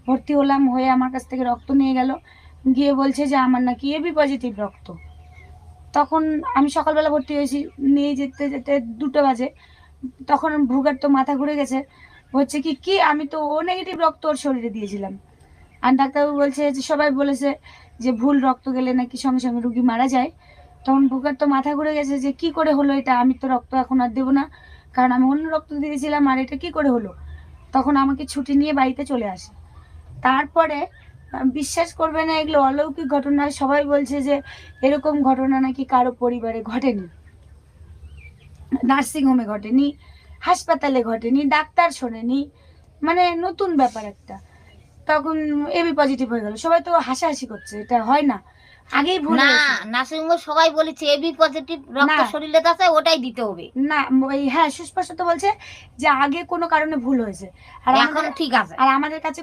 ভর্তি হলাম, হয়ে আমার কাছ থেকে রক্ত নিয়ে গেল, গিয়ে বলছে যে আমার নাকি এবি পজিটিভ রক্ত। তখন আমি সকালবেলা ভর্তি হয়েছি, নিয়ে যেতে যেতে 2টা বাজে। তখন ভুগার তো মাথা ঘুরে গেছে, হচ্ছে কি কি আমি তো ও নেগেটিভ রক্ত ওর শরীরে দিয়েছিলাম। আর ডাক্তারবাবু বলছে যে সবাই বলেছে যে ভুল রক্ত গেলে নাকি সঙ্গে সঙ্গে রুগী মারা যায়। তখন ভুগার তো মাথা ঘুরে গেছে যে কি করে হলো এটা, আমি তো রক্ত এখন আর দেবো না, কারণ আমি অন্য রক্ত দিয়েছিলাম, আর এটা কি করে হলো। তখন আমাকে ছুটি নিয়ে বাড়িতে চলে আসে। তারপরে বিশ্বাস করবে না, এগুলো অলৌকিক ঘটনা। সবাই বলছে যে এরকম ঘটনা নাকি কারো পরিবারে ঘটেনি, নার্সিংহোমে ঘটেনি, হাসপাতালে ঘটেনি, ডাক্তার শোনেনি, মানে নতুন ব্যাপার একটা। তখন এবি পজিটিভ হয়ে গেল, সবাই তো হাসাহাসি করছে, এটা হয় না, আগেই ভুল না, হয়েছে। নার্সিংহোমে সবাই বলেছে এবি পজিটিভ রক্ত না শরীরে আছে, ওটাই দিতে হবে। না, ওই হ্যাঁ সুস্পষ্ট বলছে যে আগে কোনো কারণে ভুল হয়েছে, আর এখন আমাদের ঠিক আছে। আর আমাদের কাছে